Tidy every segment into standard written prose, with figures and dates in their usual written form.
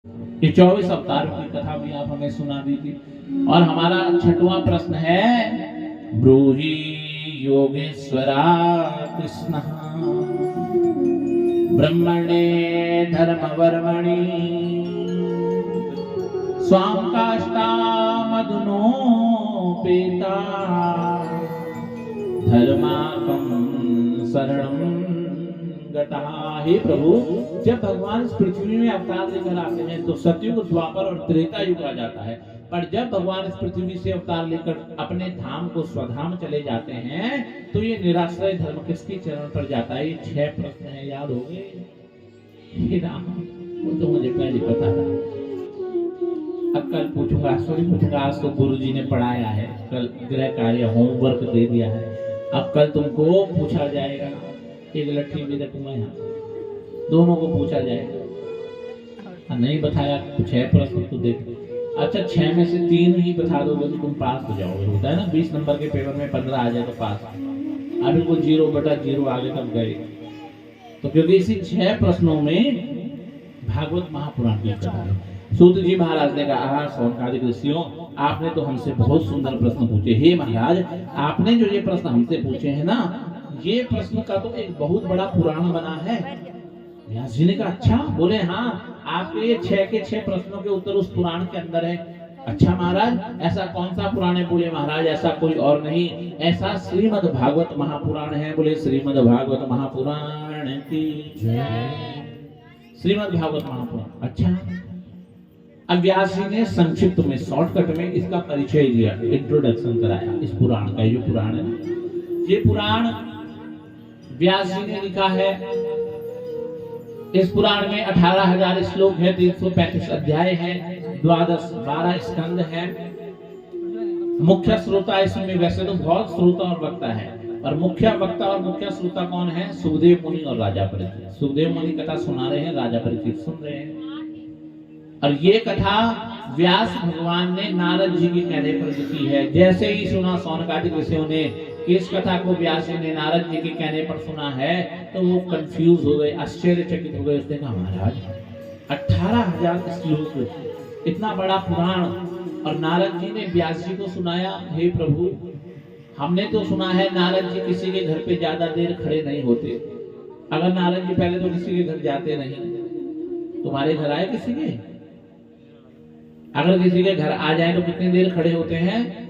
ये 24 अवतारों की कथा भी आप हमें सुना दीजिए। और हमारा 6वां प्रश्न है, ब्रूहि योगेश्वरा कृष्ण ब्रह्मणे धर्मवर्मणि स्वाम काष्टा मदनोपेता धर्माकं शरणं गतः। हे प्रभु, जब भगवान इस पृथ्वी में अवतार लेकर आते हैं तो सतयुग, द्वापर और त्रेता युग आ जाता है। पर जब भगवान इस पृथ्वी से अवतार लेकर अपने धाम को स्वधाम चले जाते हैं तो ये निराश्रय धर्म किसके चरण पर जाता है? ये 6 प्रश्न है, याद हो गए? हे राम, वो तो मुझे पहले पता था। अब कल पूछूंगा, सॉरी पूछूंगा। आज तो गुरुजी ने पढ़ाया है, कल गृह कार्य होमवर्क दे दिया है। अब कल तुमको पूछा जाएगा, एक लट्ठी भी रखूंगा यहाँ, दोनों को पूछा जाएगा। नहीं बताया 6 प्रश्न तो देख। अच्छा, 6 में से 3 ही बता दोगे तो तुम पास हो जाओगे। होता है ना 20 नंबर के पेपर में 15 आ जाए तो पास। अब बिल्कुल 0/0 आगे तक गए। तो क्योंकि इसी 6 प्रश्नों में भागवत महापुराण की कथा है। सूत जी महाराज ने कहा, सौनकादिक ऋषियों, आपने तो हमसे बहुत सुंदर प्रश्न पूछे। हे महाराज, आपने जो ये प्रश्न हमसे पूछे हैं ना, ये प्रश्न का तो एक बहुत बड़ा पुराण बना है। व्यास जी ने कहा, अच्छा? बोले हाँ, आपके ये 6 के 6 प्रश्नों के उत्तर उस पुराण के अंदर है। अच्छा महाराज, ऐसा कौन सा पुराण है? बोले महाराज, ऐसा कोई और नहीं, ऐसा श्रीमद् भागवत महापुराण है। बोले श्रीमद् भागवत महापुराण की जय। श्रीमद् भागवत महापुराण। अच्छा, अब व्यास जी ने संक्षिप्त में, शॉर्टकट में इसका परिचय दिया, इंट्रोडक्शन कराया इस पुराण का। ये पुराण है, ये पुराण व्यास जी ने लिखा है। इस पुराण में 18,000 श्लोक है, 335 अध्याय है, 12 स्कंद है। मुख्य श्रोता इसमें, वैसे तो बहुत श्रोता और वक्ता है, और मुख्य वक्ता और मुख्य श्रोता कौन है? सुखदेव मुनि और राजा परीक्षित। सुखदेव मुनि कथा सुना रहे हैं, राजा परीक्षित सुन रहे हैं। और ये कथा व्यास भगवान ने नारद जी के कहने पर लिखी है। जैसे ही सुना सौनकादिक ऋषियों ने कि इस कथा को व्यास जी ने नारद जी के कहने पर सुना है, तो वो कंफ्यूज हो गए, आश्चर्यचकित हो गए। उसने कहा, महाराज 18,000 श्लोक, इतना बड़ा पुराण, और नारद जी ने व्यास जी को सुनाया। हे प्रभु, हमने तो सुना है नारद जी किसी के घर पे ज्यादा देर खड़े नहीं होते। अगर नारद जी पहले तो किसी के घर जाते नहीं। तुम्हारे घर आए किसी के? अगर किसी के घर आ जाए तो कितनी देर खड़े होते हैं?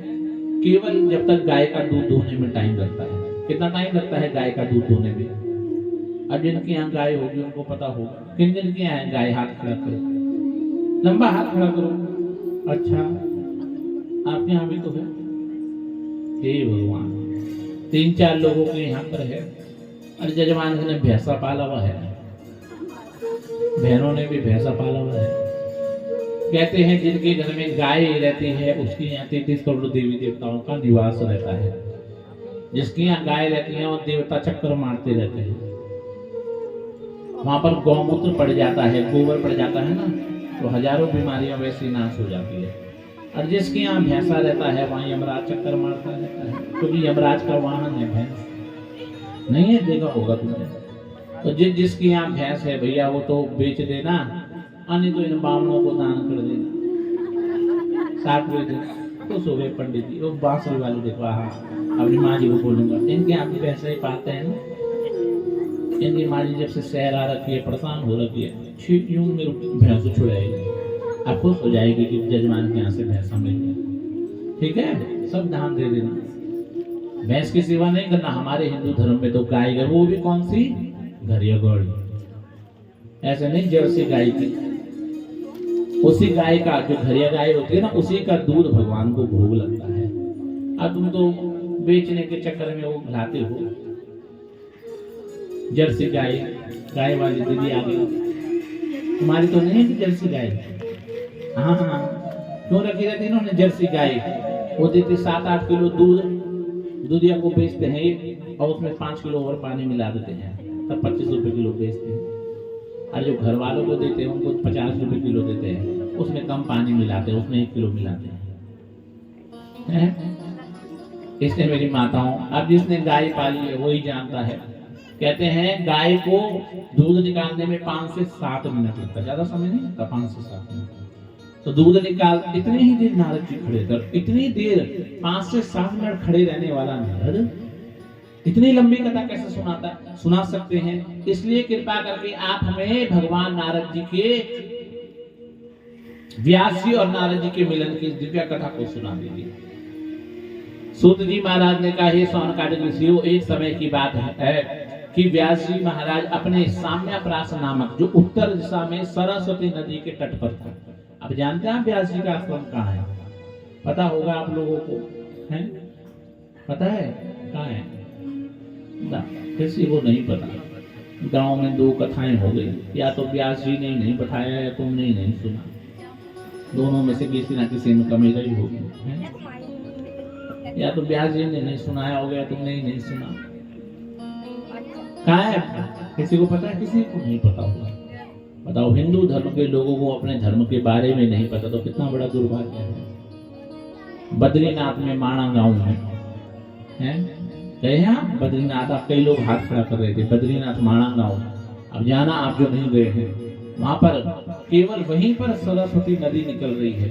केवल जब तक गाय का दूध दोहने में टाइम लगता है। कितना टाइम लगता है गाय का दूध दोहने में? अब जिनके यहाँ गाय होगी उनको पता होगा। किन जिनके यहाँ गाय? हाथ खड़ा करो, लंबा हाथ खड़ा करो। अच्छा, आपके यहाँ भी तो है? हे भगवान, 3-4 लोगों के यहाँ पर है। और जजमान ने भैंसा पाला हुआ है, बहनों ने भी भैंसा पाला हुआ है। कहते हैं जिनके घर में गाय रहती है उसके यहाँ 33 करोड़ देवी देवताओं का निवास रहता है। जिसके यहाँ गाय रहती है वो देवता चक्कर मारते रहते हैं। वहां पर गौमूत्र पड़ जाता है, गोबर पड़ जाता है ना, तो हजारों बीमारियां वैसे नाश हो जाती है। और जिसके यहाँ भैंसा रहता है वहां यमराज चक्कर मारता रहता है, क्योंकि यमराज का वाहन है भैंस। नहीं है, देखा होगा तुमने। तो जिसके यहाँ भैंस है भैया, वो तो बेच देना, अन्य तो इन बामनों को दान कर देना। 7वें दिन तो सो गए पंडित जी। वो बांसुरी वाले देखो, हाँ, अपनी माँ जी को बोलूंगा, इनके आप पैसे ही पाते हैं ना। इनकी माँ जी जब से शहर आ रखी है, परेशान हो रखी है, यूं मेरे भैंस को छुड़ाएगी। आप खुश हो जाएगी कि जजमान के यहाँ से भैंसा मिल गया। ठीक है, सब दान दे देना। भैंस की सेवा नहीं करना। हमारे हिंदू धर्म में तो गाय है, वो भी कौन सी? घरिया गौड़ी। ऐसे नहीं जर्सी गाय की, उसी गाय का, जो घरिया गाय होती है ना, उसी का दूध भगवान को भोग लगता है। अब तुम तो बेचने के चक्कर में वो खिलाते हो। जर्सी गाय, गाय वाली दीदी आ गई। तुम्हारी तो नहीं है कि जर्सी गाय? हाँ हाँ, क्यों रखी रहती है ना जर्सी गाय? वो देती 7-8 किलो दूध, दूधिया को बेचते हैं और उसमें 5 किलो और पानी मिला देते हैं, तब 25 रुपए किलो बेचते हैं। और जो घर वालों को देते हैं उनको 50 रुपए किलो देते हैं, उसमें कम पानी मिलाते हैं, उसमें 1 किलो मिलाते हैं। इसलिए मेरी माताओं, अब जिसने गाय पाली है वही जानता है कहते हैं गाय को दूध निकालने में 5 से 7 मिनट लगता है, ज्यादा समय नहीं लगता, 5 से 7 मिनट। तो दूध निकाल इतनी ही देर नारद जी खड़े थे, इतनी देर 5 से 7 मिनट खड़े रहने वाला नारद इतनी लंबी कथा कैसे सुना सकते हैं। इसलिए कृपा करके आप हमें भगवान नारद जी के, व्यास जी और नारद जी के मिलन की दिव्य कथा को सुना दीजिए। सूत जी महाराज ने कहा, हे सौनकादिक ऋषियों, एक समय की बात है कि व्यास जी महाराज अपने साम्याप्रास नामक, जो उत्तर दिशा में सरस्वती नदी के तट पर था। अब जानते हैं व्यास जी का आश्रम कहाँ है? पता होगा आप लोगों को, है? पता है कहाँ है? किसी को नहीं पता। गांव में 2 कथाएं हो गई, या तो व्यास जी ने नहीं बताया या तुमने नहीं सुना। दोनों में से किसी ना किसी में कमी रही होगी, या तो व्यास जी ने नहीं सुनाया होगा या तुमने ही नहीं सुना। कहाँ है? किसी को पता है? किसी को नहीं पता होगा। बताओ, हिंदू धर्म के लोगों को अपने धर्म के बारे में नहीं पता तो कितना बड़ा दुर्भाग्य है। बद्रीनाथ में माणा गांव में है, गए हैं आप बद्रीनाथ? आप कई लोग हाथ खड़ा कर रहे थे। बद्रीनाथ माणा गांव, अब जाना आप जो नहीं गए हैं, वहां पर केवल वहीं पर सरस्वती नदी निकल रही है।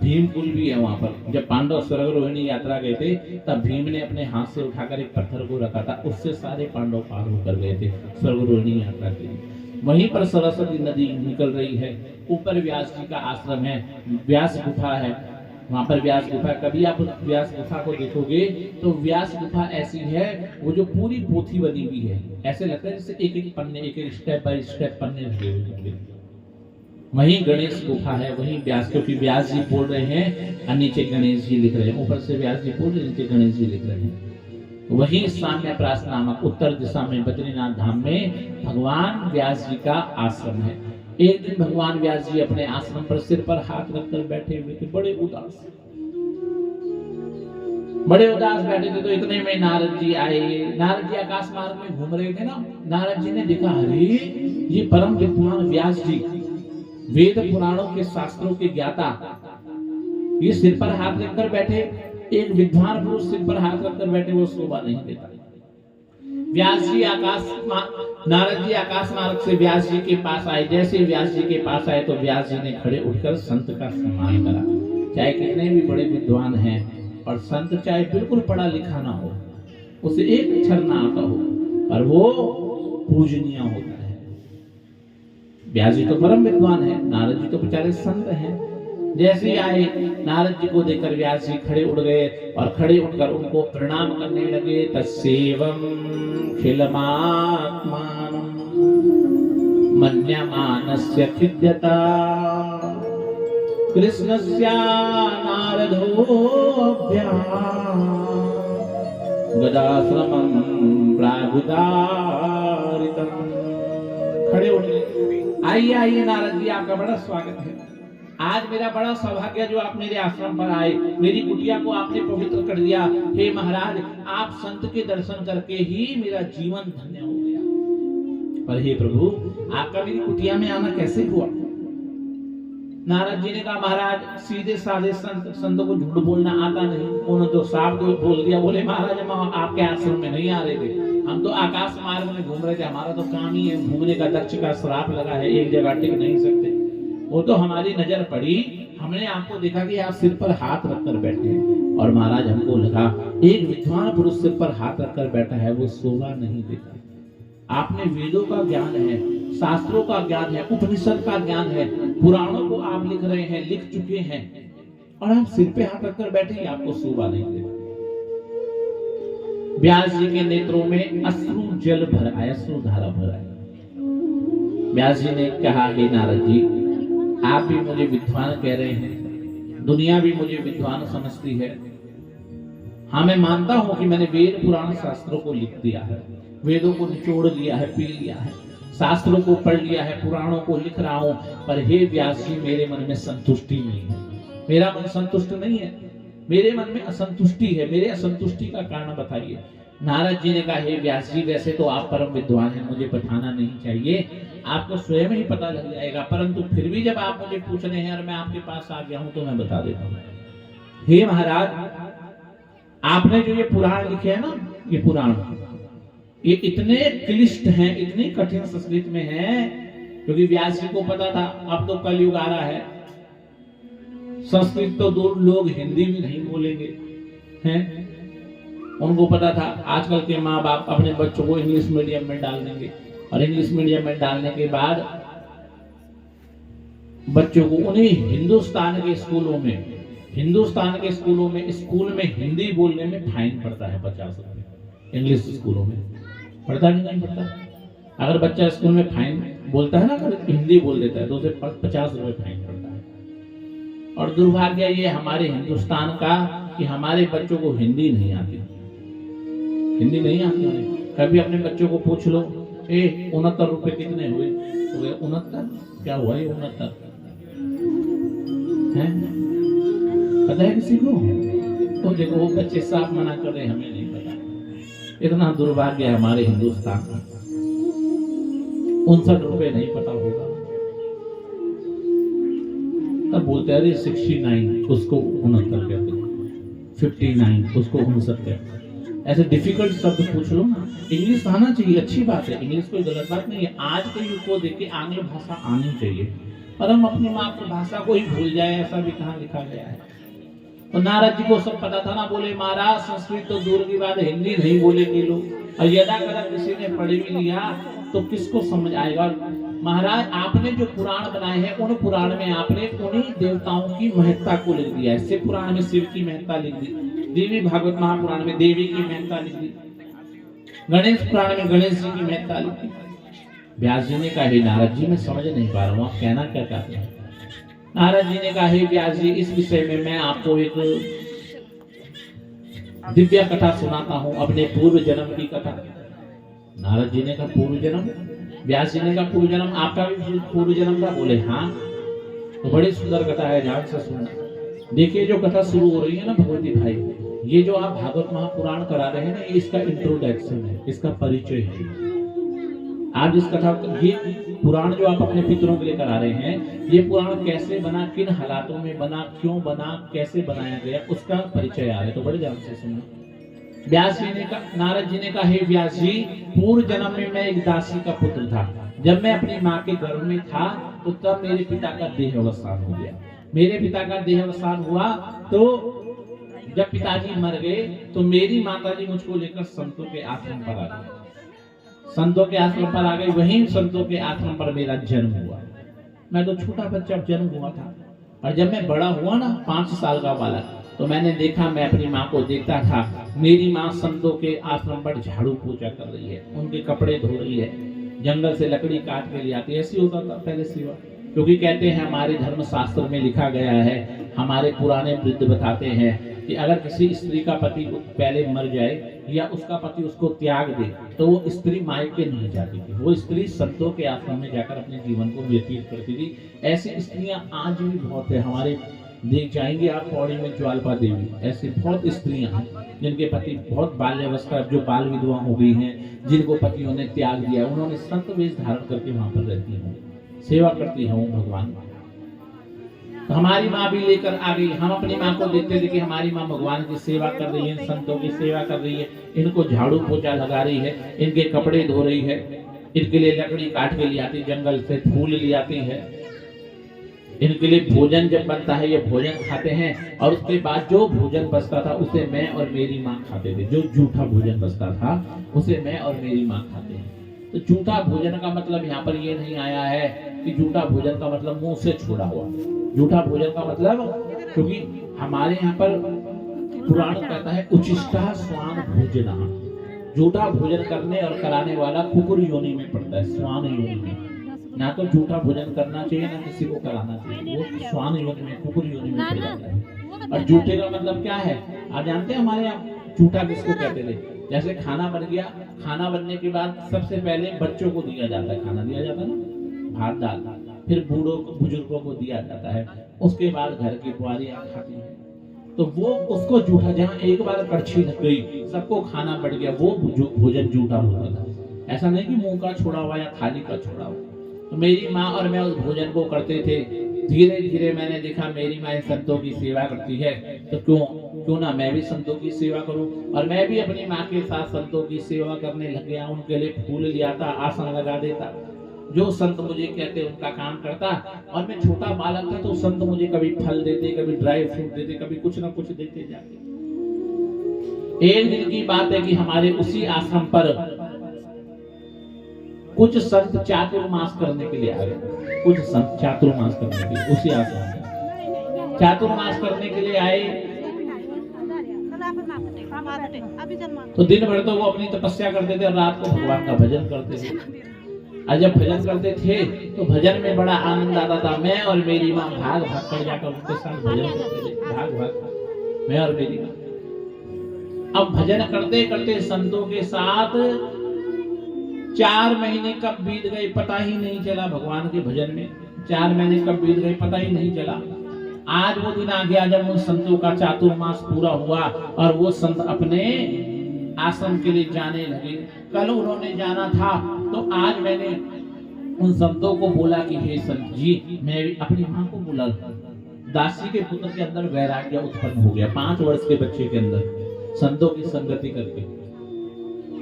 भीम पुल भी है वहां पर। जब पांडव स्वर्ग रोहिणी यात्रा गए थे तब भीम ने अपने हाथ से उठाकर एक पत्थर को रखा था, उससे सारे पांडव पार होकर गए थे स्वर्ग रोहिणी यात्रा के लिए। वहीं पर सरस्वती नदी निकल रही है। ऊपर व्यास जी का आश्रम है, व्यास गुफा है, वहां पर व्यास गुफा। कभी आप व्यास गुफा को देखोगे तो व्यास गुफा ऐसी है, वो जो पूरी पोथी बनी हुई है, ऐसे लगता है जैसे एक एक पन्ने, एक एक स्टेप बाय स्टेप पन्ने लगे हुए। वहीं गणेश गुफा है, वहीं व्यास, क्योंकि व्यास जी बोल रहे हैं और नीचे गणेश जी लिख रहे हैं। ऊपर से व्यास जी बोल रहे हैं, नीचे गणेश जी लिख रहे हैं। वहीं साम्याप्रास नामक उत्तर दिशा में बद्रीनाथ धाम में भगवान व्यास जी का आश्रम है। एक दिन भगवान व्यास जी अपने आश्रम पर सिर पर हाथ रखकर बैठे हुए थे, बड़े उदास बैठे थे। तो इतने में नारद जी आए। नारद जी आकाश मार्ग में घूम रहे थे ना। नारद जी ने देखा, अरे ये परम विद्वान व्यास जी, वेद पुराणों के शास्त्रों के ज्ञाता, ये सिर पर हाथ रखकर बैठे। एक विद्वान पुरुष सिर पर हाथ रखकर बैठे, वो शोभा नहीं देता। व्यास जी नारद जी आकाश मार्ग से व्यास जी के पास आए। जैसे व्यास जी के पास आए तो व्यास जी ने खड़े उठकर संत का सम्मान करा। चाहे कितने भी बड़े विद्वान हैं, और संत चाहे बिल्कुल पढ़ा लिखा ना हो, उसे एक अक्षर ना आता हो, पर वो पूजनीय होता है। व्यास जी तो परम विद्वान है, नारद जी तो बेचारे संत हैं। जैसे ही आए, नारद जी को देखकर व्यास जी खड़े उठ गए और खड़े उठकर उनको प्रणाम करने लगे। तस्सेवं खिलमात्मानं मन्यमानस्य खिद्यता कृष्णस्य नारदोऽभ्यां गदाश्रमं प्रागुदारितम्। खड़े उठ गए। आइए आइए नारद जी, आपका बड़ा स्वागत है। आज मेरा बड़ा सौभाग्य जो आप मेरे आश्रम पर आए, मेरी कुटिया को आपने पवित्र कर दिया। हे महाराज, आप संत के दर्शन करके ही मेरा जीवन धन्य हो गया। पर हे प्रभु, आपका मेरी कुटिया में आना कैसे हुआ? नारद जी ने कहा, महाराज सीधे साधे संत को झूठ बोलना आता नहीं। उन्होंने तो साफ बोल दिया, बोले महाराज हम आपके आश्रम में नहीं आ रहे थे, हम तो आकाश मार्ग में घूम रहे थे। हमारा तो काम ही है घूमने का, दक्ष का श्राप लगा है, एक जगह टिक नहीं सकते। वो तो हमारी नजर पड़ी, हमने आपको देखा कि आप सिर पर हाथ रखकर बैठे हैं, और महाराज हमको लगा एक विद्वान पुरुष सिर पर हाथ रखकर बैठा है, वो शोभा नहीं देता। आपने वेदों का ज्ञान है, शास्त्रों का ज्ञान है, उपनिषद का ज्ञान है, पुराणों को आप लिख रहे हैं, लिख चुके हैं, और आप सिर पे हाथ रखकर बैठे हैं, आपको शोभा नहीं देता। व्यास जी के नेत्रों में अश्रु जल भर आया, अश्रु धारा भर आई। व्यास जी ने कहा, हे नारद जी, आप भी मुझे विद्वान कह रहे हैं, दुनिया भी मुझे विद्वान समझती है। हाँ, मैं मानता हूं कि मैंने वेद पुराण शास्त्रों को लिख दिया है, वेदों को निचोड़ लिया है, पी लिया है, शास्त्रों को पढ़ लिया है, पुराणों को लिख रहा हूं, पर हे व्यास जी, मेरे मन में संतुष्टि नहीं है। मेरा मन संतुष्ट नहीं है, मेरे मन में असंतुष्टि है। मेरे असंतुष्टि का कारण बताइए। नारद जी ने कहा, हे व्यास जी, वैसे तो आप परम विद्वान हैं, मुझे बताना नहीं चाहिए, आपको स्वयं ही पता लग जाएगा, परंतु फिर भी जब आप मुझे पूछ रहे हैं और मैं आपके पास आ गया हूं तो मैं बता देता हूं। हे महाराज, आपने जो ये पुराण लिखे हैं ना, ये पुराण, ये इतने क्लिष्ट हैं, इतनी कठिन संस्कृत में है, क्योंकि व्यास जी को पता था अब तो कलयुग आ रहा है, संस्कृत तो दूर, लोग हिंदी भी नहीं बोलेंगे हैं। उनको पता था आजकल के माँ बाप अपने बच्चों को इंग्लिश मीडियम में डाल देंगे, और इंग्लिश मीडियम में डालने के बाद बच्चों को उन्हीं हिंदुस्तान के स्कूलों में स्कूल में हिंदी बोलने में फाइन पड़ता है 50 रुपए। इंग्लिश स्कूलों में पड़ता नहीं पड़ता। अगर बच्चा स्कूल में फाइन बोलता है ना, अगर हिंदी बोल देता है तो उसे 50 रुपए फाइन पड़ता है। और दुर्भाग्य ये हमारे हिंदुस्तान का कि हमारे बच्चों को हिंदी नहीं आती उन्हें। कभी अपने बच्चों को पूछ लो, 69 रुपए कितने हुए? 69 क्या हुआ? 69 है? पता है किसी को? तो देखो वो बच्चे साफ मना कर रहे, हमें नहीं पता। इतना दुर्भाग्य है हमारे हिंदुस्तान का। 69 रुपए नहीं पता होगा, तब बोलते हैं 69 उसको 69 कहते हैं, 59 उसको 69 कहते हैं। ऐसे डिफिकल्ट शब्द पूछ लो ना। इंग्लिश आना चाहिए, अच्छी बात है, इंग्लिश कोई गलत बात नहीं है। आज के युग को देख के आंग्ल भाषा आनी चाहिए, और हम अपनी मातृभाषा को ही भूल जाए, ऐसा भी कहाँ लिखा गया है। तो नारद जी को सब पता था ना, बोले महाराज संस्कृत तो दूर की बात, हिंदी नहीं बोलेंगे लोग, और यदा कदा किसी ने पढ़ भी लिया तो किसको समझ आएगा। महाराज आपने जो पुराण बनाए हैं, उन पुराण में आपने उन्हीं देवताओं की महत्ता को लिख दिया है। शिव पुराण में शिव की महत्ता लिख दी, देवी भागवत महापुराण में देवी की महत्ता लिख दी, गणेश पुराण में गणेश जी की महत्ता लिख दी। व्यास जी ने कहा, हे नारद जी मैं समझ नहीं पा रहा हूँ आप कहना क्या चाहते हैं। नारद जी ने कहा, हे व्यास जी इस विषय में मैं आपको एक दिव्य कथा सुनाता हूँ, अपने पूर्व जन्म की कथा। नारद जी ने कहा पूर्व जन्म? व्यास जी ने कहा पूर्व जन्म आपका भी पूर्व जन्म था? बोले हाँ। तो बड़ी सुंदर कथा है, ध्यान से सुनना। देखिए जो कथा शुरू हो रही है ना भगवती भाई, ये जो आप भागवत महापुराण करा रहे हैं ना, इसका इंट्रोडक्शन है, इसका परिचय है। आप जिस कथा, ये पुराण जो आप अपने पितरों के लिए करा रहे हैं, ये पुराण कैसे बना, किन हालातों में बना, क्यों बना, कैसे बनाया गया, उसका परिचय आ रहा है। तो बड़े ध्यान से सुनना। व्यास जी ने कहा, नारद जी ने कहा, हे व्यास जी पूर्व जन्म में मैं एक दासी का पुत्र था। जब मैं अपनी माँ के गर्भ में था तो तब मेरे पिता का देह अवसान हो गया। मेरे पिता का देह अवसान हुआ तो जब पिताजी मर गए तो मेरी माताजी मुझको लेकर संतों के आश्रम पर आ गई। संतों के आश्रम पर आ गई, वहीं संतों के आश्रम पर मेरा जन्म हुआ। मैं तो छोटा बच्चा जन्म हुआ था, और जब मैं बड़ा हुआ ना 5 साल का बालक, तो मैंने देखा, मैं अपनी माँ को देखता था, मेरी माँ संतों के आश्रम पर झाड़ू पोछा कर रही है, उनके कपड़े धो रही है, जंगल से लकड़ी काट के ले आती है। ऐसी होता था पहले सेवा, क्योंकि कहते हैं हमारे धर्म शास्त्र में लिखा गया है, हमारे पुराने वृद्ध बताते हैं कि अगर किसी स्त्री का पति पहले मर जाए या उसका पति उसको त्याग दे तो वो स्त्री मायके नहीं जाती थी, वो स्त्री संतों के आश्रम में जाकर अपने जीवन को व्यतीत करती थी। ऐसी स्त्रियां आज भी बहुत है हमारे, देख जाएंगे आप पौड़ी में ज्वालपा देवी, ऐसी बहुत स्त्रियां हैं जिनके पति बहुत बाल्यावस्था, जो बाल विधवा हो गई हैं, जिनको पतियों ने त्याग दिया, उन्होंने संत वेश धारण करके वहां पर रहती हैं, सेवा करती है भगवान। तो हमारी माँ भी लेकर आ गई। हम अपनी माँ को देखते थे कि हमारी माँ भगवान की सेवा कर रही है, संतों की सेवा कर रही है, इनको झाड़ू पोछा लगा रही है, इनके कपड़े धो रही है, इनके लिए लकड़ी काट के ले आती, जंगल से फूल ले आती है, इनके लिए भोजन जब बनता है ये भोजन खाते हैं, और उसके बाद जो भोजन बचता था उसे मैं और मेरी माँ खाते थे। जो जूठा भोजन बचता था उसे मैं और मेरी माँ खाते हैं। तो जूठा भोजन का मतलब यहाँ पर ये नहीं आया है कि जूठा भोजन का मतलब मुंह से छोड़ा हुआ। जूठा भोजन का मतलब, क्योंकि हमारे यहाँ पर पुराण कहता है उचिष्टा स्वान भोजना, जूठा भोजन करने और कराने वाला कुकुर योनि में पड़ता है, स्वान योनि में। ना तो झूठा भोजन करना चाहिए ना किसी को कराना चाहिए, वो स्वान योनि में, कुकुर योनि में पड़ जाता है। और जूठे का मतलब क्या है आप जानते हैं? हमारे यहाँ जूठा किसको कहते थे? जैसे खाना बन गया, खाना बनने के बाद सबसे पहले बच्चों को दिया जाता है, खाना दिया जाता है ना, भात दाल, फिर बूढ़ों को, बुजुर्गों को दिया जाता है, उसके बाद घर की बुआरियां खाती हैं। तो वो उसको जूठा, जहाँ एक बार कड़छी लग गई सबको खाना बढ़ गया, वो भोजन जूठा होता था। ऐसा नहीं कि मुंह का छोड़ा हुआ या थाली का छोड़ा हुआ। तो मेरी माँ और मैं उस भोजन को करते थे। धीरे धीरे मैंने देखा मेरी माँ संतों की सेवा करती है, तो क्यों क्यों ना मैं भी संतों की सेवा करूं। और मैं भी अपनी माँ के साथ संतों की सेवा करने लग गया। उनके लिए फूल ले आता, आसन लगा देता, जो संत मुझे कहते उनका काम करता। और मैं छोटा बालक था तो संत मुझे कभी फल देते, कभी ड्राई फ्रूट देते, कभी कुछ ना कुछ देते जाते। एक दिन की बात है कि हमारे उसी आश्रम पर कुछ संत चातुर्मास करने के लिए आ गए। कुछ संत चातुर्मास करने के लिए उसी आश्रम में चातुर्मास करने के लिए आए। तो दिन भर तो वो अपनी तपस्या करते थे और रात को भगवान का भजन करते थे। और जब भजन करते थे तो भजन में बड़ा आनंद आता था। मैं और मेरी माँ भाग भाग कर जाकर उनके साथ भजन करते थे, भाग भाग मैं और मेरी माँ। अब भजन करते करते संतों के साथ 4 महीने कब बीत गए पता ही नहीं चला। भगवान के भजन में 4 महीने कब बीत गए पता ही नहीं चला। आज वो दिन आ गया जब उन संतों का चातुर्मास पूरा हुआ और वो संत अपने आश्रम के लिए जाने लगे। कल उन्होंने जाना था तो आज मैंने उन संतों को बोला कि हे संत जी, मैं अपनी माँ को बोला, दासी के पुत्र के अंदर वैराग्य उत्पन्न हो गया 5 वर्ष के बच्चे के अंदर संतों की संगति करके।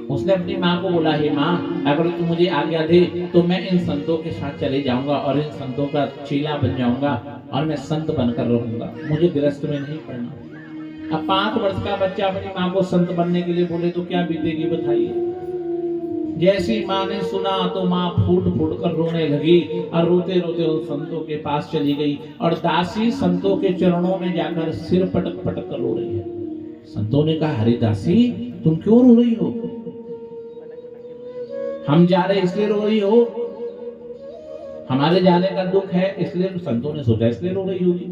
उसने अपनी माँ को बोला, हे माँ, अगर तू मुझे आज्ञा दे तो मैं इन संतों के साथ चले जाऊंगा और इन संतों का चेला बन जाऊंगा और मैं संत बनकर रहूंगा, मुझे गृहस्थ में नहीं पड़ना। अब 5 वर्ष का बच्चा अपनी माँ को संत बनने के लिए बोले तो क्या बीतेगी बताइए। जैसी माँ ने सुना तो माँ फूट फूट कर रोने लगी और रोते रोते उन संतों के पास चली गई और दासी संतों के चरणों में जाकर सिर पटक पटक कर रो रही है। संतों ने कहा, हरे दासी, तुम क्यों रो रही हो? हम जा रहे इसलिए रो रही हो? हमारे जाने का दुख है इसलिए? संतों ने सोचा इसलिए रो रही होगी।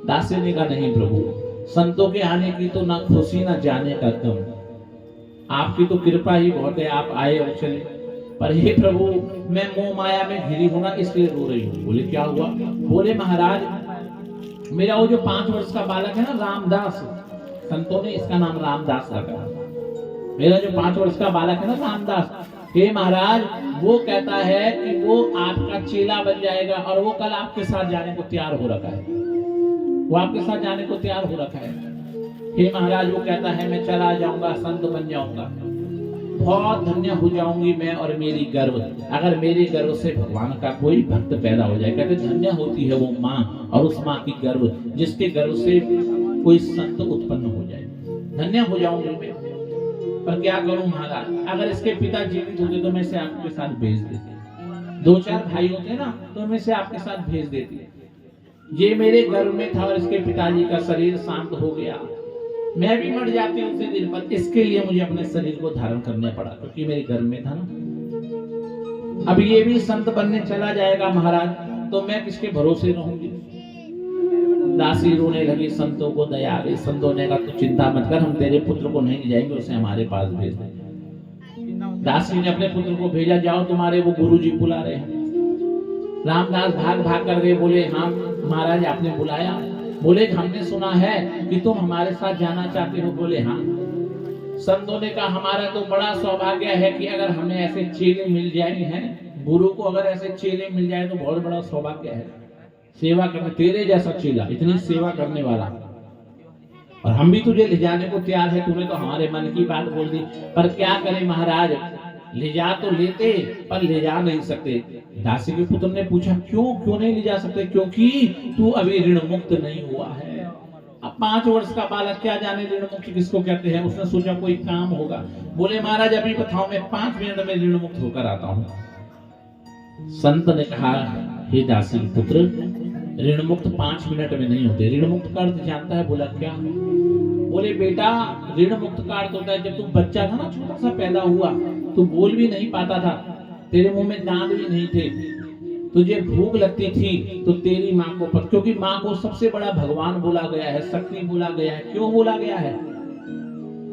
दासी ने कहा, नहीं प्रभु, संतों के आने की तो ना खुशी ना जाने का गम, आपकी तो कृपा ही बहुत है, आप आए और चले। पर हे प्रभु, मैं मोह माया में घिरी हूं ना इसलिए रो रही हूँ। बोले क्या हुआ? बोले महाराज, मेरा वो जो 5 वर्ष का बालक है ना रामदास, संतों ने इसका नाम रामदास रखा। मेरा जो 5 वर्ष का बालक है ना रामदास, हे महाराज, वो कहता है कि वो आपका चेला बन जाएगा और वो कल आपके साथ जाने को तैयार हो रखा है। वो आपके साथ जाने को तैयार हो रखा है। हे महाराज, वो कहता है मैं चला जाऊंगा, संत बन जाऊंगा, बहुत धन्य हो जाऊंगी मैं और मेरी गर्भ, अगर मेरे गर्भ से भगवान का कोई भक्त पैदा हो जाए। कहते धन्य होती है वो माँ और उस माँ की गर्भ जिसके गर्भ से कोई संत उत्पन्न हो जाए, धन्य हो जाऊंगी मैं। पर क्या करूं महाराज, अगर इसके पिता जीवित होते तो मैं इसे आपके साथ भेज देती। 2-4 भाई होते ना तो मैं इसे आपके साथ भेज देती। ये मेरे गर्भ में था और इसके पिताजी का शरीर शांत हो गया, मैं भी मर जाती उसी दिन, पर इसके लिए मुझे अपने शरीर को धारण करना पड़ा क्योंकि मेरे गर्भ में था ना। अब ये भी संत बनने चला जाएगा महाराज, तो मैं किसके भरोसे रहूंगी? दासी रोने लगी, संतों को दया आ गई। संतों ने कहा, तू चिंता मत कर, हम तेरे पुत्र को नहीं ले जाएंगे, उसे हमारे पास भेज देंगे। दासी ने अपने पुत्र को भेजा, जाओ तुम्हारे वो गुरुजी बुला रहे हैं। रामदास भाग भाग कर गए, बोले हाँ महाराज आपने बुलाया? बोले हमने सुना है कि तुम हमारे साथ जाना चाहते हो। बोले हाँ। संतों ने कहा, हमारा तो बड़ा सौभाग्य है कि अगर हमें ऐसे चेले मिल जाए हैं, गुरु को अगर ऐसे चेले मिल जाए तो बहुत बड़ा सौभाग्य है। सेवा करने, तेरे जैसा चेला, इतनी सेवा करने वाला, और हम भी तुझे ले जाने को तैयार है। तूने तो हमारे मन की बात बोल दी, पर क्या करें महाराज, ले जा तो लेते पर ले जा नहीं सकते। दासी के पुत्र ने पूछा, क्यों नहीं ले जा सकते? क्योंकि तू अभी ऋण मुक्त नहीं हुआ है। अब 5 वर्ष का बालक क्या जाने ऋण मुक्त किसको कहते हैं। उसने सोचा कोई काम होगा। बोले महाराज अभी बताओ, मैं 5 मिनट में ऋण मुक्त होकर आता हूँ। संत ने कहा, हे दासी पुत्र, ऋण मुक्त 5 मिनट में नहीं होते। ऋण मुक्त का अर्थ जानता है? बोला क्या? बोले बेटा, ऋण मुक्त का अर्थ होता है जब तू बच्चा था ना, छोटा सा पैदा हुआ, तू बोल भी नहीं पाता था, तेरे मुंह में दांत भी नहीं थे, तुझे भूख लगती थी तो तेरी माँ को, क्योंकि माँ को सबसे बड़ा भगवान बोला गया है, शक्ति बोला गया है। क्यों बोला गया है?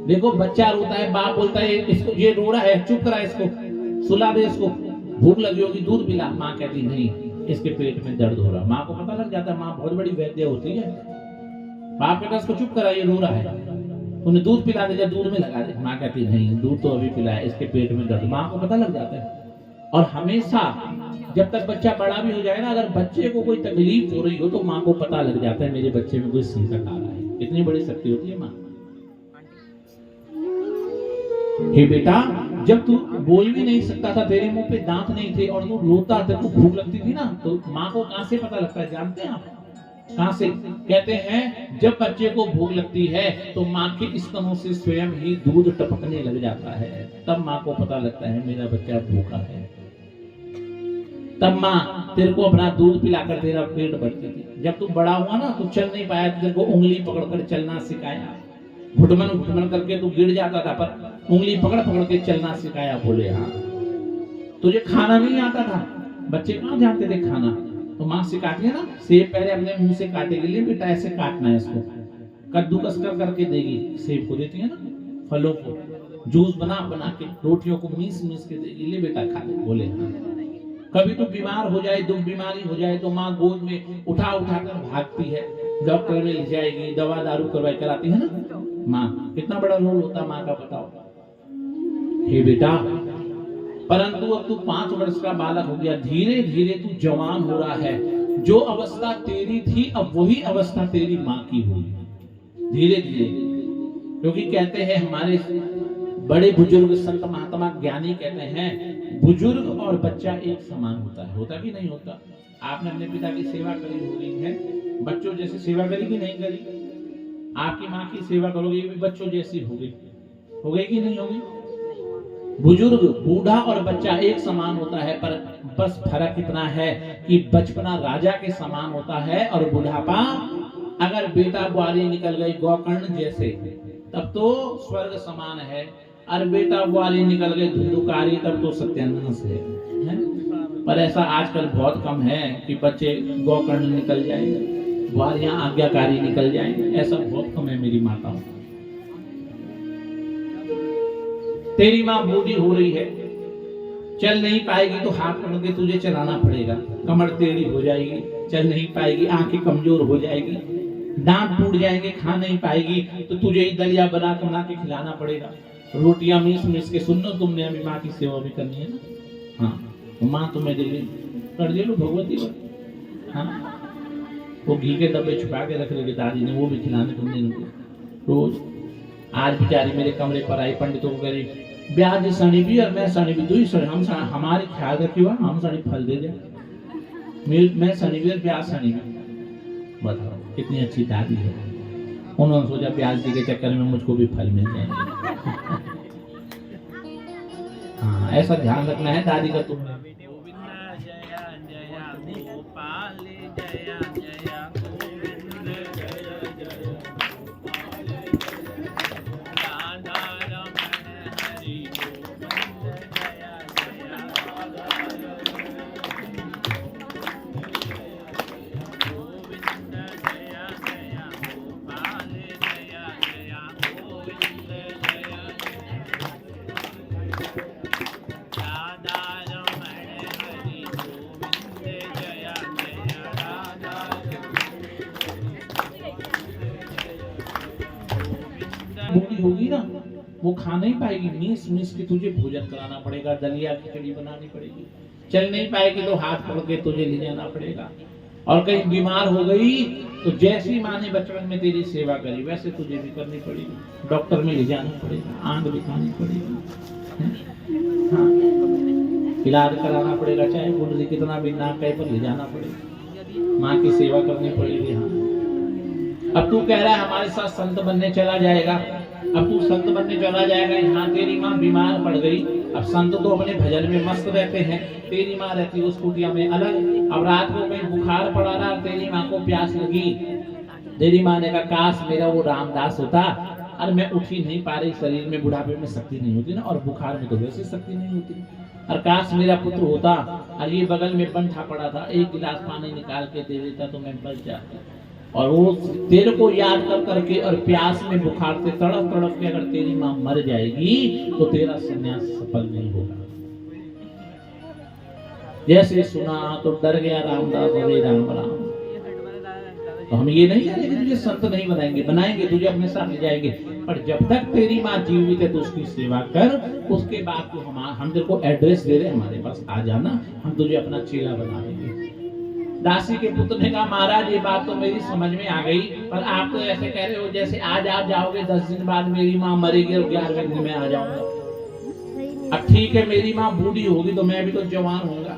देखो बच्चा रोता है, बाप बोलता है इसको, ये रो रहा है, चुप करा, इसको सुला दे, इसको भूख लगी होगी, दूध पिला। माँ कहती नहीं, इसके पेट में दर्द हो रहा। माँ को पता लग जाता है, माँ बहुत बड़ी वैद्य होती है। बाप कहता इसको चुप करा, ये रो रहा है, उन्हें दूध पिला दे, दूध में लगा दे। माँ कहती नहीं, दूध तो अभी पिलाया, इसके पेट में दर्द। माँ को पता लग जाता है। और हमेशा जब तक बच्चा बड़ा भी हो जाए ना, अगर बच्चे को कोई तकलीफ हो रही हो तो माँ को पता लग जाता है मेरे बच्चे में कोई संकट आ रहा है। इतनी बड़ी शक्ति होती है माँ। हे बेटा, जब तू बोल भी नहीं सकता था, तेरे मुंह पे दांत नहीं थे और तू रोता, तेरे को भूख लगती थी ना, तो माँ को कहां से पता लगता है जानते हैं आप? कहां से? कहते हैं जब बच्चे को भूख लगती है तो माँ के स्तनों से स्वयं ही दूध टपकने लग जाता है, तब माँ को पता लगता है मेरा बच्चा भूखा है। तब माँ तेरे को अपना दूध पिलाकर तेरा पेट भरती थी। जब तू बड़ा हुआ ना, तू चल नहीं पाया, तेरे को उंगली पकड़कर चलना सिखाया, घुटमन घुटमन करके तू गिर जाता था पर उंगली पकड़ पकड़ के चलना सिखाया। बोले हाँ। तुझे खाना नहीं आता था, बच्चे कहाँ जानते थे खाना, तो माँ सिखाती है ना, सेब पहले अपने मुंह से काटेगी, ले बेटा ऐसे काटना है इसको, कद्दूकस कर करके देगी, सेब को देती है ना, फलों को जूस बना बना के, रोटियों को मीस मीस के देगी, ले बेटा खा ले। बोले हाँ। कभी तो बीमार हो जाए, दुख बीमारी हो जाए तो माँ गोद में उठा उठा कर भागती है, डॉक्टर में ले जाएगी, दवा दारू करवाई कराती है ना माँ। कितना बड़ा रोल होता माँ का, बताओ। हे बेटा, परंतु अब तू 5 वर्ष का बालक हो गया, धीरे धीरे तू जवान हो रहा है, जो अवस्था तेरी थी अब वही अवस्था तेरी माँ की होगी धीरे धीरे। क्योंकि कहते हैं हमारे बड़े बुजुर्ग संत महात्मा ज्ञानी कहते हैं बुजुर्ग और बच्चा एक समान होता है। होता कि नहीं होता? आपने अपने पिता की सेवा करी होगी है, बच्चों जैसी सेवा करी कि नहीं करी? आपकी माँ की सेवा करोगे, ये भी बच्चों जैसी होगी, हो गई कि नहीं होगी? बुजुर्ग, बूढ़ा और बच्चा एक समान होता है, पर बस फर्क इतना है कि बचपना राजा के समान होता है और बुढ़ापा, अगर बेटा बुआरी निकल गई गोकर्ण जैसे तब तो स्वर्ग समान है, और बेटा बुआरी निकल गई धुंधुकारी तब तो सत्यानाश है? पर ऐसा आजकल बहुत कम है कि बच्चे गोकर्ण निकल जाएंगे, बुआरियां आज्ञाकारी निकल जाएंगे, ऐसा बहुत कम है मेरी माताओं। तेरी माँ बूढ़ी हो रही है, चल नहीं पाएगी तो हाथ पकड़ के तुझे चलाना पड़ेगा, कमर टेढ़ी हो जाएगी, चल नहीं पाएगी, आंखें कमजोर हो जाएगी, दांत टूट जाएंगे, खा नहीं पाएगी तो तुझे ही दलिया बना के खिलाना पड़ेगा, रोटियां मीस मीस के। सुनो, तुमने अभी माँ की सेवा भी करनी है ना। हाँ, माँ तुम्हें दे कर दे लो भगवती। हाँ, वो घी के डब्बे छुपा के रख लेगी दादी ने, वो भी खिलाने तुमने रोज। आज बेचारी मेरे कमरे पर आई, पंडितों को करी ब्याज सनी भी और मैं सनी भी, दुई सनी, हम हमारे ख्याल रखियो, हम सनी फल दे दे, मैं सनी भी और ब्याज सनी भी। बताओ कितनी अच्छी दादी है। उन्होंने सोचा ब्याज जी के चक्कर में मुझको भी फल मिल जाएंगे। हाँ, ऐसा ध्यान रखना है दादी का तुम्हें। बूढ़ी होगी ना, वो खा नहीं पाएगी, मीस मीस के तुझे भोजन कराना पड़ेगा, दलिया खिचड़ी बनानी पड़ेगी, चल नहीं पाएगी तो हाथ पकड़ के तुझे ले जाना पड़ेगा, और कहीं बीमार हो गई तो जैसी माँ ने बचपन में तेरी सेवा करी वैसे तुझे भी करनी पड़ेगी, डॉक्टर में ले जाना पड़ेगा, आंख दिखानी पड़ेगी, हाँ, इलाज कराना पड़ेगा, चाहे कुंडली कितना भी नाक कहीं पर ले जाना पड़ेगा, माँ की सेवा करनी पड़ेगी। हाँ, अब तू कह रहा है हमारे साथ संत बनने चला जाएगा, अब तू संत बनने चला जाएगा, यहाँ तेरी माँ बीमार पड़ गई, अब संत तो अपने भजन में मस्त रहते हैं, तेरी माँ रहती है उस कुटिया में अलग, अब रात को कहीं बुखार पड़ा रहा, तेरी माँ को प्यास लगी, तेरी माँ ने कहा काश मेरा वो रामदास होता, और मैं उठ ही नहीं पा रही, शरीर में बुढ़ापे में शक्ति नहीं होती ना, और बुखार में तो वैसे शक्ति नहीं होती, और काश मेरा पुत्र होता, और ये बगल में बंठा पड़ा था, एक गिलास पानी निकाल के दे देता तो मैं बच जाता, और वो तेरे को याद कर करके और प्यास में बुखार से तड़प तड़प के अगर तेरी माँ मर जाएगी तो तेरा संन्यास सफल नहीं होगा। जैसे सुना तो डर गया रामदास, हरे राम राम। तो हम ये नहीं कह रहे कि तुझे संत नहीं बनाएंगे, बनाएंगे, तुझे अपने साथ ले जाएंगे, पर जब तक तेरी माँ जीवित है तो उसकी सेवा कर, उसके बाद तो हम तेरे को एड्रेस दे रहे, हमारे पास आ जाना, हम तुझे अपना चेला बना देंगे। दासी के पुत्र ने कहा महाराज ये बात तो मेरी समझ में आ गई, पर आप तो ऐसे कह रहे हो जैसे आज आप जाओगे 10 दिन बाद मेरी माँ मरेगी और 11वें दिन में आ जाऊंगा। अब ठीक है मेरी माँ बूढ़ी होगी तो मैं भी तो जवान होऊंगा,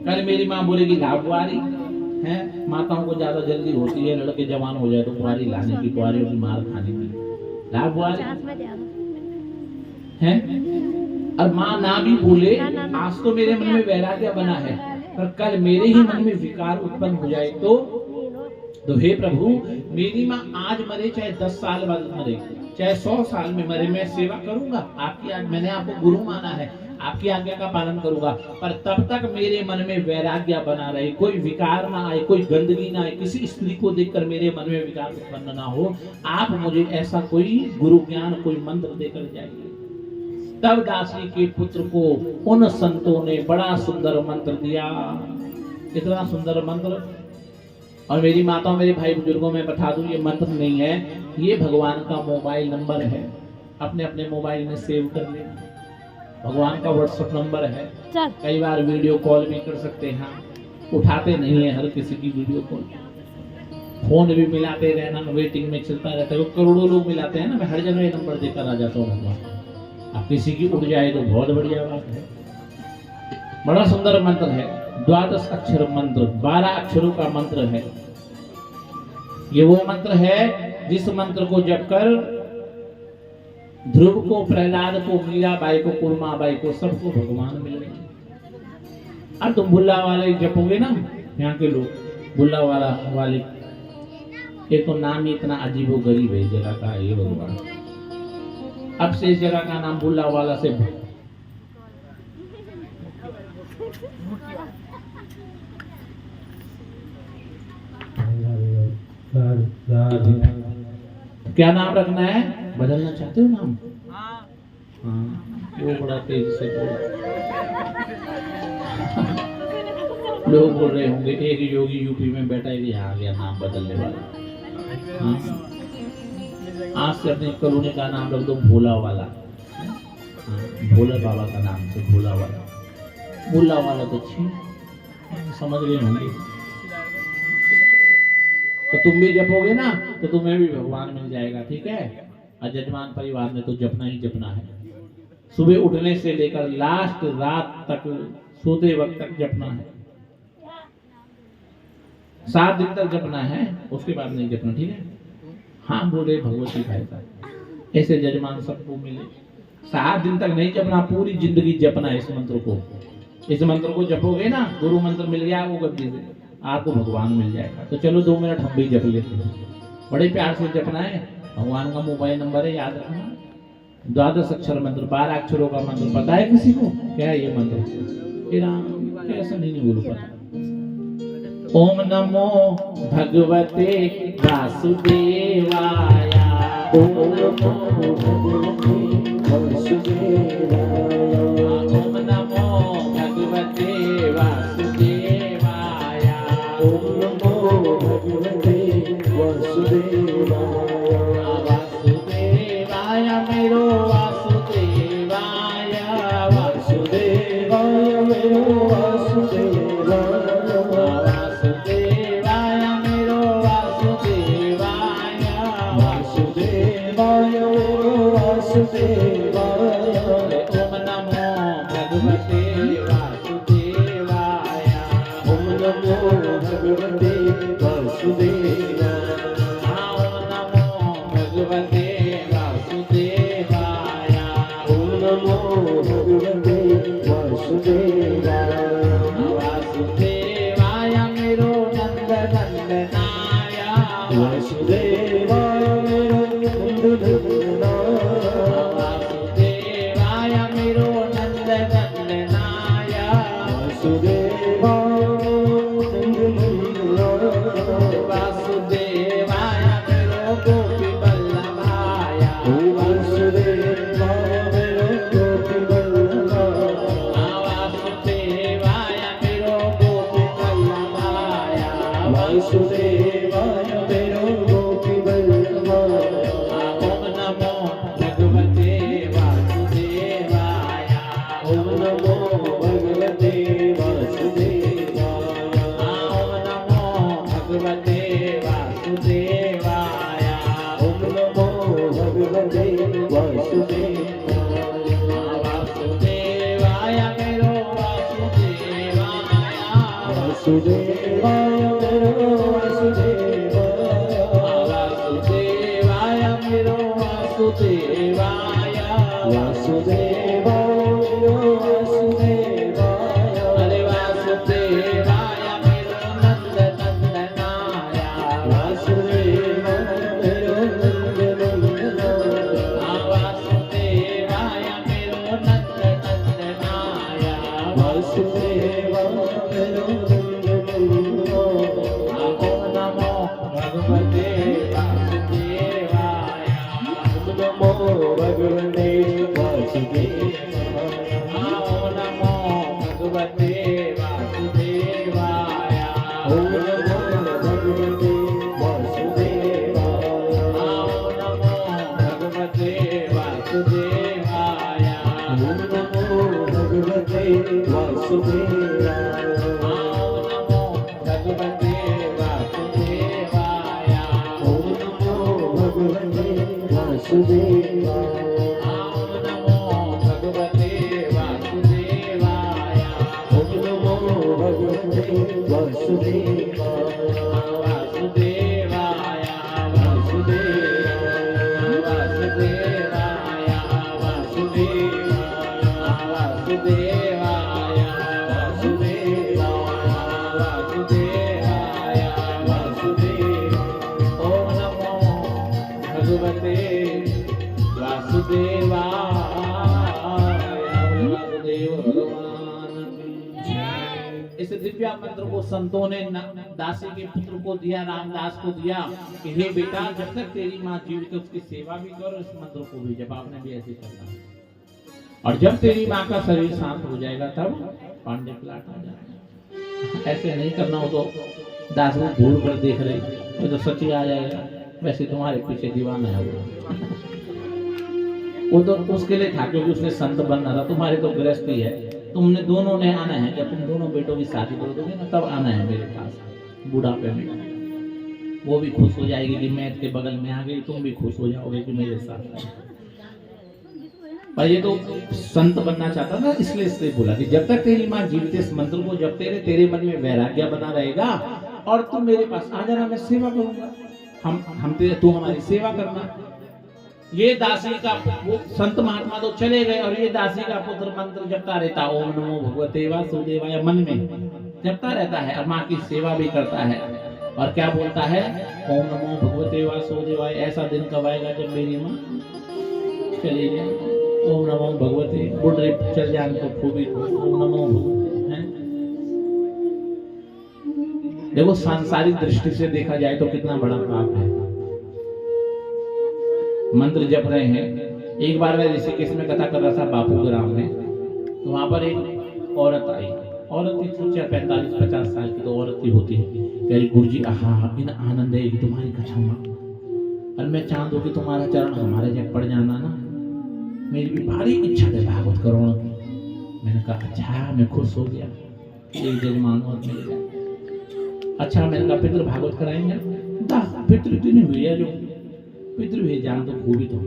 कल मेरी माँ बोलेगी ला बुआरी है, माताओं को ज्यादा जल्दी होती है लड़के जवान हो जाए तो बुआरी लाने की, बुआरियों की मार खाने की, ला बुआरी है। और माँ ना भी बोले आज तो मेरे मन में वैराग्य बना है, पर कल मेरे ही मन में विकार उत्पन्न हो जाए तो हे प्रभु मेरी माँ आज मरे चाहे 10 साल बाद मरे चाहे 100 साल में मरे, मैं सेवा करूंगा आपकी। आज मैंने आपको गुरु माना है, आपकी आज्ञा का पालन करूंगा, पर तब तक मेरे मन में वैराग्य बना रहे, कोई विकार ना आए, कोई गंदगी ना आए, किसी स्त्री को देखकर मेरे मन में विकार उत्पन्न ना हो। आप मुझे ऐसा कोई गुरु ज्ञान कोई मंत्र देकर जाइए। तब दासी के पुत्र को उन संतों ने बड़ा सुंदर मंत्र दिया, इतना सुंदर मंत्र। और मेरी माताओं मेरे भाई बुजुर्गों में बता दूं ये मंत्र नहीं है, ये भगवान का मोबाइल नंबर है, अपने अपने मोबाइल में सेव कर लेना। भगवान का व्हाट्सएप नंबर है, कई बार वीडियो कॉल भी कर सकते हैं, उठाते नहीं है हर किसी की वीडियो कॉल, फोन भी मिलाते रहना, वेटिंग में चलता रहता है, करोड़ों लोग मिलाते हैं ना, मैं हर जगह ये नंबर देकर आ जाता हूँ भगवान। अब किसी की उठ जाए तो बहुत बढ़िया बात है। बड़ा सुंदर मंत्र है, 12 अक्षर मंत्र, 12 अक्षरों का मंत्र है। ये वो मंत्र है जिस मंत्र को जप कर ध्रुव को, प्रहलाद को, मीराबाई को, कुर्माबाई को, सबको भगवान मिल गए। अब तुम बुल्ला वाले जपोगे ना, यहाँ के लोग बुल्ला वाले, एक तो नाम ही इतना अजीबो गरीब है जगह का, ये भगवान। अब से इस जगह का नाम बुल्ला वाला से क्या नाम रखना है? बदलना चाहते हो नाम? हाँ, वो बड़ा तेज से बोल लोग बोल रहे होंगे एक योगी यूपी में बैठा है, यहाँ आ गया नाम बदलने वाला। हाँ, आज से अपने कॉलोनी का नाम रख दो भोला वाला। भोला बाबा का नाम से भोला वाला, भोला वाला तो अच्छी समझ रहे होंगे। तो तुम भी जपोगे ना तो तुम्हें भी भगवान मिल जाएगा, ठीक है। और जजमान परिवार में तो जपना ही जपना है, सुबह उठने से लेकर लास्ट रात तक सोते वक्त तक जपना है, 7 दिन तक जपना है, उसके बाद नहीं जपना, ठीक है। हाँ बोले भगवती भाई साहब, ऐसे जजमान सबको मिले। 7 दिन तक नहीं जपना, पूरी जिंदगी जपना है इस मंत्र को। इस मंत्र को जपोगे ना, गुरु मंत्र मिल गया वो गद्दी से, आपको भगवान मिल जाएगा। तो चलो 2 मिनट हम भी जप लेते हैं, बड़े प्यार से जपना है। भगवान का मोबाइल नंबर है, याद रखना। 12 अक्षर मंत्र, 12 अक्षरों का मंत्र। पता है किसी को क्या है ये मंत्र? कैसा नहीं बोल पाता। ओम नमो भगवते वासुदेवाय, ओम नमो भगवते वासुदेवाय, ओम नमो भगवते वासुदेवाय, ओम नमो भगवते वासुदेवाय, वासुदेवाय मेरो वासुदेवाय, वासुदेवाय मेरो वासुदेवाय, ओम नमो भगवते वासुदेवाय, ओम नमो भगवते वासुदेवाय, ओम नमो भगवते वासुदेवाय, ओम नमो भगवते वासुदेवाय, वासुदेवाय मेरो नंद नंदनाय, वासुदेवाय मेरो नंद नंदनाय, मेरो नंद नंदनाय, वासुदेवाय वासुदेवाय मेरो गोपी वल्लभाय, वासुदेवाय मेरो गोपी वल्लभाय, वासुदेवाय मेरो गोपी वल्लभाय, वासुदेवाय मेरो गोपी वल्लभाय, ओम नमो भगवते वासुदेवाय, ओम नमो भगवते वासुदेवाय, ओम नमो वासुदेवाय। ओम नमो भगवते वासुदेवाय। वासुदेवाय मेरो वासुदेवाय। वासुदेवाय मेरो वासुदेवाय। वासुदेवाय मेरो वासुदेवाय। वासुदेवाय मेरो वासुदेवाय। अरे वासुदेवाय मेरो नंद नंदनाय। वासुदेवाय मेरो नंद नंदनाय। वासुदेवाय मेरो नंद नंदनाय। वासुदेवाय मेरो नंद नंदनाय। ओम नमो भगवते वासुदेवाय। ओम नमो भगवते वासुदेवाय। ओम नमो भगवते वासुदेवाय। ओम नमो भगवते वासुदेवाय। ओम नमो भगवते वासुदेवाय। ओम नमो भगवते वासुदेवाय। ओम नमो भगवते वासुदेवाय। ओम नमो भगवते वासुदेवाय। ओम नमो भगवते वासुदेवाय। ओम नमो भगवते वासुदेवाय। वासुदेवाय वासुदेवाय वासुदेवाय वासुदेवाय वासुदेवाय वासुदेवाय। ओम नमो भगवते वासुदेवाय। वासुदेव भगवान की जय। इस दिव्य मंत्र को संतों ने दासी के पुत्र को दिया, रामदास को दिया कि हे बेटा जब तक तेरी माँ जीवित है उसकी सेवा भी करो, इस मंत्र को भी जब आपने भी ऐसे करना है। और जब तेरी माँ का शरीर शांत हो जाएगा तब पांडे प्लाट आ जाएगा। ऐसे नहीं करना हो तो दास को घूर कर देख रहे वो तो सच्ची आ जाएगा, वैसे तुम्हारे पीछे दीवाना है वो तो उसके लिए था क्योंकि उसने संत बनना था। तुम्हारे तो गृहस्थी है, तुमने दोनों ने आना है। जब तुम दोनों बेटों की शादी कर दोगे ना तब आना है मेरे पास बुढ़ापे में। वो भी खुश हो जाएगी कि मैं इसके बगल में आ गई, तुम भी खुश हो जाओगे कि मेरे साथ आई। पर ये तो संत बनना चाहता था, इसलिए बोला कि जब तक तेरी माँ जीवित इस मंत्र को जब तेरे मन में वैराग्य बना रहेगा और तुम मेरे पास आ जाना, मैं सेवा करूंगा। हम तेरे तू हमारी सेवा करना। ये दासी का वो संत महात्मा तो चले गए और ये दासी का पुत्र मंत्र जपता रहता, ओम नमो भगवते वासुदेवाय, मन में जपता रहता है और माँ की सेवा भी करता है। और क्या बोलता है, ओम नमो भगवते वासुदेवाय। ऐसा दिन कब आएगा जब मेरी माँ चली जाए। ओम नमो भगवते बुढ़े चल जान तो खूबी ओम नमो भगवते हैं। देखो सांसारिक दृष्टि से देखा जाए तो कितना बड़ा पाप है। मंत्र जप रहे हैं। एक बार मैं ऋषिकेश में कथा कर रहा था बापू ग्राम में, तो वहां पर एक औरत आई। औरत थी 45-50 साल की तो औरत ही होती है। कह रही गुरुजी आहा इन आनंद है कि तुम्हारी कथा में, और मैं चाहता हूँ कि तुम्हारा चरण हमारे जब पड़ जाना ना, मेरी भी भारी इच्छा है भागवत करोड़ की। मैंने कहा अच्छा, मैं खुश हो गया एक जजमान और मिल गया। अच्छा मैंने कहा पितृ भागवत कराएंगे, पितृ नहीं हुई है जो पितृ भेजान तो खूबी तो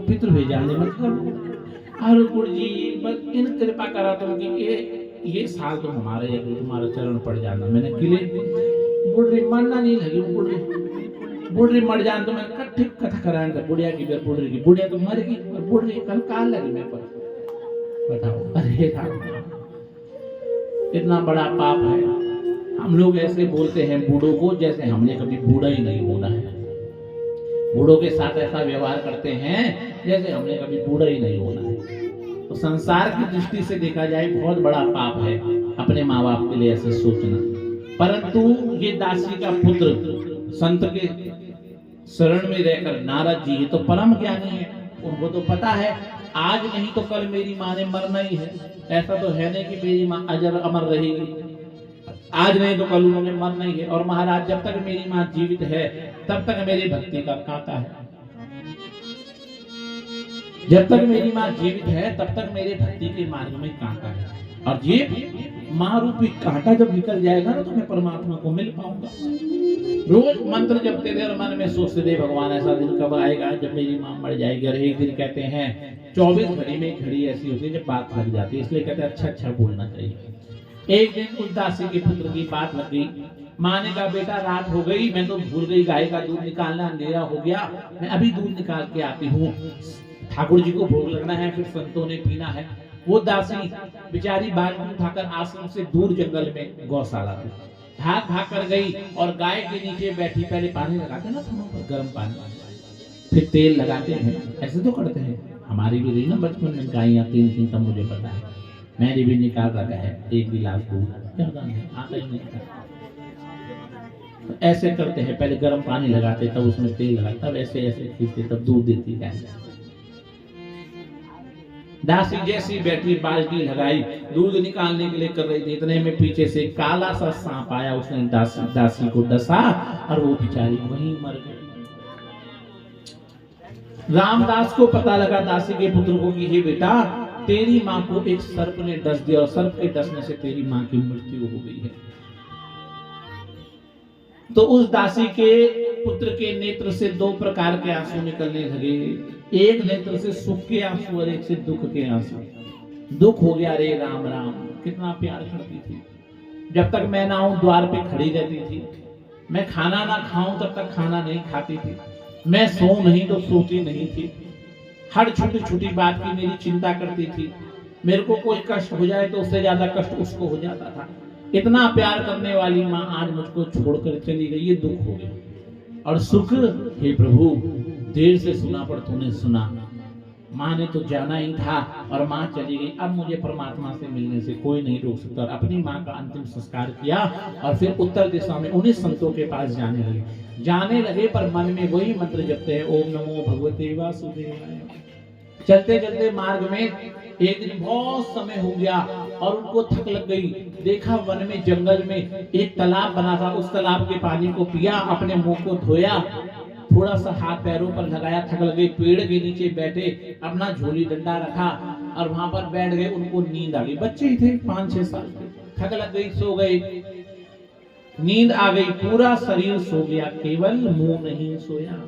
पितृ भेजान मतलब अरे गुरुजी बस इन कृपा करा तुम कि ये साल तो हमारे तुम्हारा चरण पड़ जाना। मैंने किले बुढ़ी मरना नहीं लगी, बुढ़ी मर जान तो मैंने ठीक कथा कराने का बुढ़िया की फिर बुढ़िया तो मर गई और बुढ़ी कल काल लगी मेरे पर। बताओ अरे राम, इतना बड़ा पाप है। हम लोग ऐसे बोलते हैं बूढ़ों को जैसे हमने कभी बूढ़ा ही नहीं होना है। बूढ़ों के साथ ऐसा व्यवहार करते हैं जैसे हमने कभी बूढ़ा ही नहीं होना है। तो संसार की दृष्टि से देखा जाए बहुत बड़ा पाप है अपने माँ बाप के लिए ऐसे सोचना। परंतु ये दासी का पुत्र संत के शरण में रहकर नारद जी, ये तो परम ज्ञानी है, उनको तो पता है आज नहीं तो कल मेरी माँ ने मरना ही है। ऐसा तो है नहीं कि मेरी माँ अजर अमर रहेगी, आज नहीं तो कल उन्होंने मरना ही है। और महाराज जब तक मेरी माँ जीवित है तब तक मेरी भक्ति का कांटा है। जब तक मेरी माँ जीवित है तब तक मेरे भक्ति के मार्ग में कांटा है। और माँ रूपी कांटा जब निकल जाएगा ना तो मैं परमात्मा को मिल पाऊंगा। रोज मंत्र जपते थे और मन में सोचते थे भगवान ऐसा दिन कब आएगा जब मेरी माँ मर जाएगी। और एक दिन कहते हैं 24 घड़ी में एक घड़ी ऐसी होती है जब बात लग जाती है, इसलिए कहते हैं अच्छा अच्छा बोलना चाहिए। एक दिन उस दासी के पुत्र की बात लग गई। माँ ने कहा बेटा रात हो गई, मैं तो भूल गई गाय का दूध निकालना, अंधेरा हो गया, मैं अभी दूध निकाल के आती हूँ, ठाकुर जी को भोग लगना है, फिर संतों ने पीना है। वो दासी बेचारी बाल्टी उठाकर आश्रम से दूर जंगल में गौशाला थी, भाग भाग कर गई और गाय के नीचे बैठी। पहले पानी लगाते ना थनों पर, गर्म पानी, फिर तेल लगाते हैं, ऐसे तो करते हैं। हमारी भी रही ना बचपन में गायें 3 तब मुझे पता है, मैंने भी निकाल रखा है 1 गिलास दूध, ज्यादा नहीं, आता ही नहीं था। तो ऐसे करते हैं, पहले गर्म पानी लगाते तब उसमें तेल लगाते, तब ऐसे ऐसे खींचते तब दूध देती गाय। दासी जैसी बैठी बाल्टी लगाई दूध निकालने के लिए कर रही थी, इतने में पीछे से काला सा सांप आया, उसने दासी को डसा और वो बेचारी वहीं मर गई। रामदास को पता लगा दासी के पुत्र को कि हे बेटा तेरी माँ को एक सर्प ने डस दिया और सर्प के डसने से तेरी माँ की मृत्यु हो गई है। तो उस दासी के पुत्र के नेत्र से 2 प्रकार के आंसू निकलने लगे, एक नेत्र से सुख के आंसू और एक से दुख के आंसू। दुख हो गया, रे राम राम कितना प्यार करती थी, जब तक मैं ना आऊं द्वार पे खड़ी रहती थी, मैं खाना ना खाऊं तब तक खाना नहीं खाती थी, मैं सोऊं नहीं तो सोती नहीं थी, हर छोटी छोटी बात की मेरी चिंता करती थी, मेरे को कोई कष्ट हो जाए तो उससे ज्यादा कष्ट उसको हो जाता था। इतना प्यार करने वाली माँ आज मुझको छोड़कर चली गई, ये दुख हो गया। और सुख, हे प्रभु देर से सुना पर तूने सुना, माँ ने तो जाना ही था और माँ चली गई, अब मुझे परमात्मा से मिलने से कोई नहीं रोक सकता। और अपनी माँ का अंतिम संस्कार किया और फिर उत्तर दिशा में उन्हीं संतों के पास जाने लगे पर मन में वही मंत्र जपते हैं, ओम नमो भगवते वासुदेवाय। चलते चलते मार्ग में एक दिन बहुत समय हो गया और उनको थक लग गई। देखा वन में जंगल में एक तालाब बना था, उस तालाब के पानी को पिया, अपने मुंह को धोया, थोड़ा सा हाथ पैरों पर लगाया, थक लग गई, पेड़ के नीचे बैठे, अपना झोली डंडा रखा और वहां पर बैठ गए। उनको नींद आ गई, बच्चे ही थे 5-6 साल के, थक लग गई, सो गए, नींद आ गई, पूरा शरीर सो गया, केवल मुंह नहीं सोया।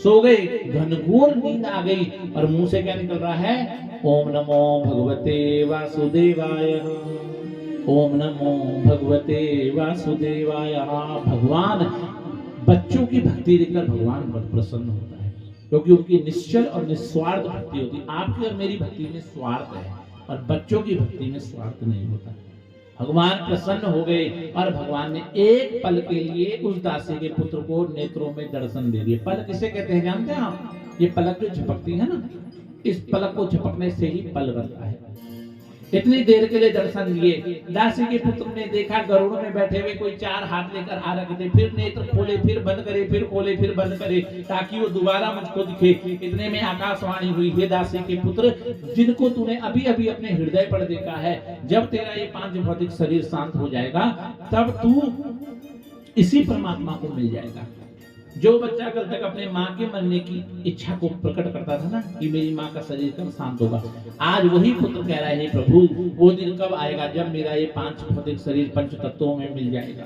सो गए, घनघोर नींद आ गई और मुंह से क्या निकल रहा है, ओम नमो भगवते वासुदेवाय, ओम नमो भगवते वासुदेवाय। भगवान बच्चों की भक्ति देखकर भगवान बहुत प्रसन्न होता है, क्योंकि उनकी निश्चल और निस्वार्थ भक्ति होती है। आपकी और मेरी भक्ति में स्वार्थ है और बच्चों की भक्ति में स्वार्थ नहीं होता। भगवान प्रसन्न हो गए और भगवान ने एक पल के लिए उस दासी के पुत्र को नेत्रों में दर्शन दे दिए। पल किसे कहते हैं जानते हैं आप? ये पलक जो झपकती है ना, इस पलक को झपकने से ही पल बनता है। इतनी देर के लिए दर्शन दिए। दासी के पुत्र ने देखा गरुड़ में बैठे हुए कोई 4 हाथ लेकर आ रखे थे, फिर नेत्र खोले, फिर बंद करे, फिर खोले, फिर बंद करे, ताकि वो दोबारा मुझको दिखे। इतने में आकाशवाणी हुई, हे दासी के पुत्र, जिनको तूने अभी अभी अपने हृदय पर देखा है, जब तेरा ये 5 भौतिक शरीर शांत हो जाएगा तब तू इसी परमात्मा को मिल जाएगा। जो बच्चा कल तक अपने माँ के मरने की इच्छा को प्रकट करता था ना कि मेरी माँ का शरीर कब शांत होगा, आज वही पुत्र कह रहा है, हे प्रभु वो दिन कब आएगा जब मेरा ये 5 भौतिक शरीर 5 तत्वों में मिल जाएगा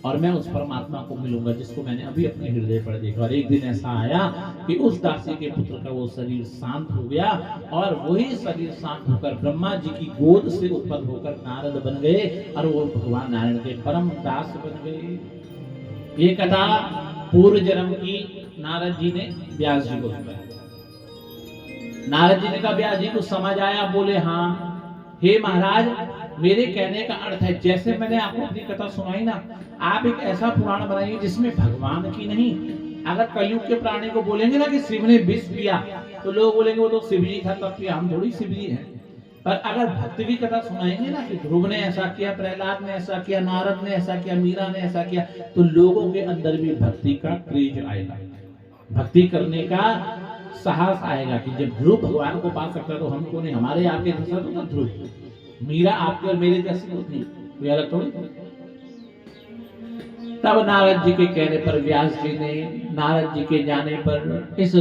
और मैं उस परमात्मा को मिलूंगा जिसको मैंने अभी अपने हृदय पर देखा। और एक दिन ऐसा आया कि उस दासी के पुत्र का वो शरीर शांत हो गया और वही शरीर शांत होकर ब्रह्मा जी की गोद से उत्पन्न होकर नारद बन गए और वो भगवान नारायण के परम दास बन गए। ये कथा पूर्व जन्म की नारद जी ने व्यास जी को सुनाई। नारद जी ने कहा व्यास जी को समझ आया? बोले हाँ। हे महाराज, मेरे कहने का अर्थ है जैसे मैंने आपको अपनी कथा सुनाई ना, आप एक ऐसा पुराण बनाइए जिसमें भगवान की नहीं। अगर कलयुग के प्राणी को बोलेंगे ना कि शिव ने विष पिया तो लोग बोलेंगे वो तो शिव जी था तब पिया, हम थोड़ी शिव जी हैं। पर अगर भक्ति की कथा सुनाएंगे ना कि ध्रुव ने ऐसा किया, प्रहलाद ने ऐसा किया, नारद ने ऐसा किया, मीरा ने ऐसा किया, तो लोगों के अंदर भी भक्ति का क्रेज आएगा, भक्ति करने का साहस आएगा कि जब ध्रुव भगवान को पा सकता तो हमको नहीं। हमारे आपके जैसा तो था ध्रुव, मीरा आपके और मेरे जैसी होती, कोई अलग थोड़ी। तब नारद जी के कहने पर व्यास जी ने, नारद जी के जाने पर इस